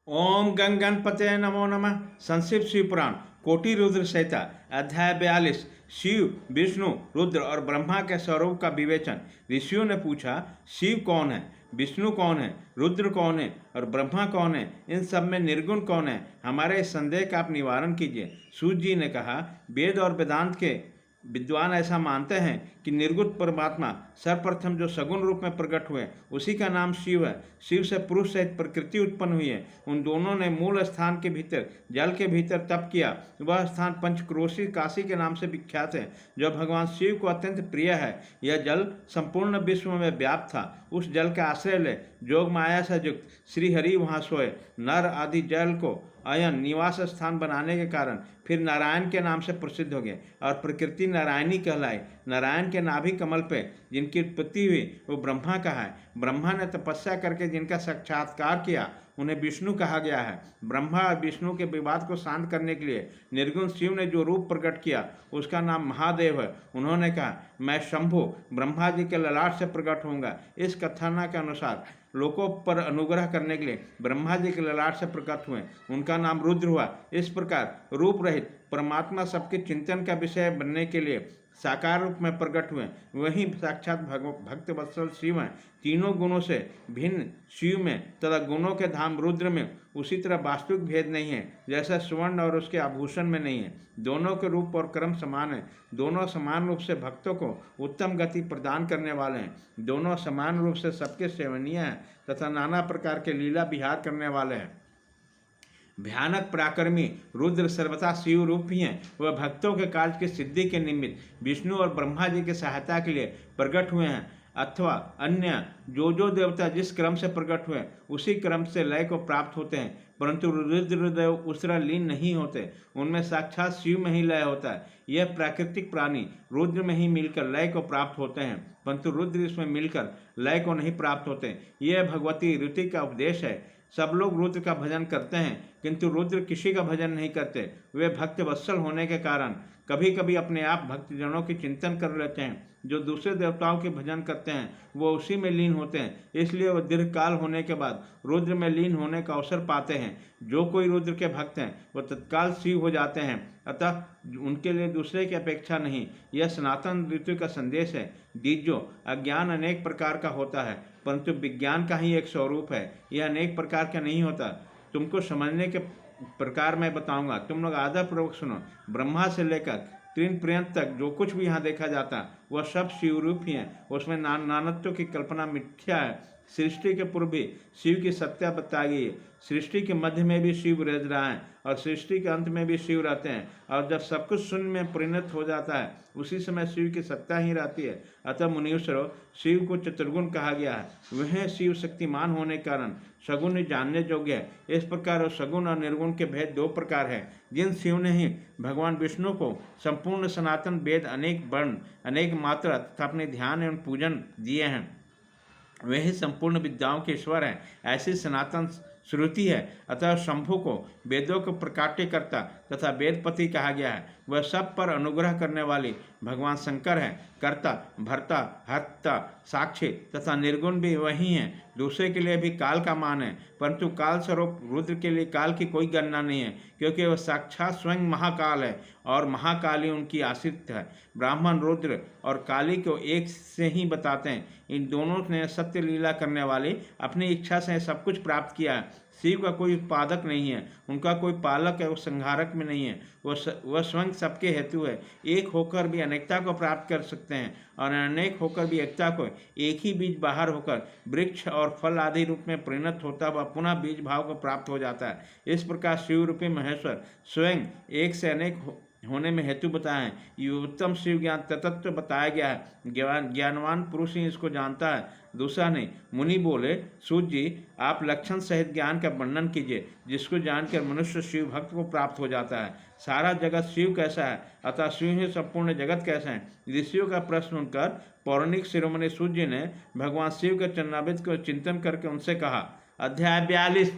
ओम गंगणपते नमो नमः। संक्षिप्त शिव पुराण कोटि रुद्र संहिता अध्याय 42। शिव, विष्णु, रुद्र और ब्रह्मा के स्वरूप का विवेचन। ऋषियों ने पूछा, शिव कौन है, विष्णु कौन है, रुद्र कौन है और ब्रह्मा कौन है? इन सब में निर्गुण कौन है? हमारे इस संदेह का आप निवारण कीजिए। सूत जी ने कहा, वेद और वेदांत के विद्वान ऐसा मानते हैं कि निर्गुण परमात्मा सर्वप्रथम जो सगुण रूप में प्रकट हुए उसी का नाम शिव है। शिव से पुरुष सहित प्रकृति उत्पन्न हुई है। उन दोनों ने मूल स्थान के भीतर जल के भीतर तप किया। वह स्थान पंचक्रोशी काशी के नाम से विख्यात है, जो भगवान शिव को अत्यंत प्रिय है। यह जल संपूर्ण विश्व में व्याप्त था। उस जल का आश्रय ले जोग माया से युक्त श्रीहरि वहाँ सोए। नर आदि जल को अयन निवास स्थान बनाने के कारण फिर नारायण के नाम से प्रसिद्ध हो गए और प्रकृति नारायणी कहलाई। नारायण के नाभि कमल पे जिनकी उत्पत्ति हुई वो ब्रह्मा का है। ब्रह्मा ने तपस्या करके जिनका साक्षात्कार किया उन्हें विष्णु कहा गया है। ब्रह्मा और विष्णु के विवाद को शांत करने के लिए निर्गुण शिव ने जो रूप प्रकट किया उसका नाम महादेव है। उन्होंने कहा, मैं शंभु ब्रह्मा जी के ललाट से प्रकट होऊंगा। इस कथना के अनुसार लोकों पर अनुग्रह करने के लिए ब्रह्मा जी के ललाट से प्रकट हुए। उनका नाम रुद्र हुआ। इस प्रकार रूप रहित परमात्मा सबके चिंतन का विषय बनने के लिए साकार रूप में प्रकट हुए। वहीं साक्षात भक्त वत्सल शिव हैं। तीनों गुणों से भिन्न शिव में तथा गुणों के धाम रुद्र में उसी तरह वास्तविक भेद नहीं है जैसा स्वर्ण और उसके आभूषण में नहीं है। दोनों के रूप और क्रम समान है। दोनों समान रूप से भक्तों को उत्तम गति प्रदान करने वाले हैं। दोनों समान रूप से सबके सेवनीय हैं तथा नाना प्रकार के लीला विहार करने वाले हैं। भयानक पराक्रमी रुद्र सर्वथा शिव रूप ही हैं। वह भक्तों के कार्य की सिद्धि के निमित्त विष्णु और ब्रह्मा जी की सहायता के लिए प्रकट हुए हैं, अथवा अन्य जो देवता जिस क्रम से प्रकट हुए उसी क्रम से लय को प्राप्त होते हैं। परंतु रुद्रदेव उस तरह लीन नहीं होते। उनमें साक्षात शिव में ही लय होता है। यह प्राकृतिक प्राणी रुद्र में ही मिलकर लय को प्राप्त होते हैं, परंतु रुद्र इसमें मिलकर लय को नहीं प्राप्त होते। यह भगवती ऋतु का उपदेश है। सब लोग रुद्र का भजन करते हैं, किंतु रुद्र किसी का भजन नहीं करते। वे भक्त वत्सल होने के कारण कभी कभी अपने आप भक्तजनों की चिंतन कर लेते हैं। जो दूसरे देवताओं के भजन करते हैं वो उसी में लीन होते हैं, इसलिए वह दीर्घकाल होने के बाद रुद्र में लीन होने का अवसर पाते हैं। जो कोई रुद्र के भक्त हैं वह तत्काल शिव हो जाते हैं, अतः उनके लिए दूसरे की अपेक्षा नहीं। यह सनातन ऋतु का संदेश है। दीजो, अज्ञान अनेक प्रकार का होता है, परंतु विज्ञान का ही एक स्वरूप है। यह अनेक प्रकार का नहीं होता। तुमको समझने के प्रकार मैं बताऊंगा, तुम लोग आदरपूर्वक सुनो। ब्रह्मा से लेकर तीन पर्यंत तक जो कुछ भी यहाँ देखा जाता वह सब शिवरूप ही है। उसमें नानत्व की कल्पना मिथ्या है। सृष्टि के पूर्व भी शिव की सत्ता बताई गई है। सृष्टि के मध्य में भी शिव रह रहा है और सृष्टि के अंत में भी शिव रहते हैं, और जब सब कुछ शून्य में परिणत हो जाता है उसी समय शिव की सत्ता ही रहती है। अतः मुनीश्वरों, शिव को चतुर्गुण कहा गया है। वह शिव शक्तिमान होने के कारण सगुण जानने योग्य है। इस प्रकार सगुण और निर्गुण के भेद दो प्रकार है। जिन शिव ने ही भगवान विष्णु को संपूर्ण सनातन वेद, अनेक वर्ण, अनेक मात्रा तथा अपने ध्यान एवं पूजन दिए हैं, वे ही संपूर्ण विद्याओं के ईश्वर हैं, ऐसी सनातन श्रुति है। अतः शंभु को वेदों को प्रकाट्य करता तथा वेदपति कहा गया है। वह सब पर अनुग्रह करने वाली भगवान शंकर है। कर्ता, भर्ता, हर्ता, साक्षी तथा निर्गुण भी वही हैं। दूसरे के लिए भी काल का मान है, परंतु काल स्वरूप रुद्र के लिए काल की कोई गणना नहीं है, क्योंकि वह साक्षात स्वयं महाकाल है और महाकाली उनकी आश्रित है। ब्राह्मण रुद्र और काली को एक से ही बताते हैं। इन दोनों ने सत्य लीला करने वाली अपनी इच्छा से सब कुछ प्राप्त किया है। शिव का कोई उत्पादक नहीं है, उनका कोई पालक है, वो संहारक में नहीं है। वह स्वयं सबके हेतु है। एक होकर भी अनेकता को प्राप्त कर सकते हैं और अनेक होकर भी एकता को। एक ही बीज बाहर होकर वृक्ष और फल आदि रूप में परिणत होता हुआ पुनः बीज भाव को प्राप्त हो जाता है। इस प्रकार शिव रूपी महेश्वर स्वयं एक से अनेक होने में हेतु बताए हैं। ये उत्तम शिव ज्ञान तत्व बताया गया है। ज्ञानवान पुरुष ही इसको जानता है, दूसरा नहीं। मुनि बोले, सूत जी, आप लक्षण सहित ज्ञान का वर्णन कीजिए, जिसको जानकर मनुष्य शिव भक्त को प्राप्त हो जाता है। सारा जगत शिव कैसा है, अतः शिव ही संपूर्ण जगत कैसा है? ऋषियों का प्रश्न सुनकर पौराणिक शिरोमणि सूत जी ने भगवान शिव के चरणामृत को चिंतन करके उनसे कहा। अध्याय 42।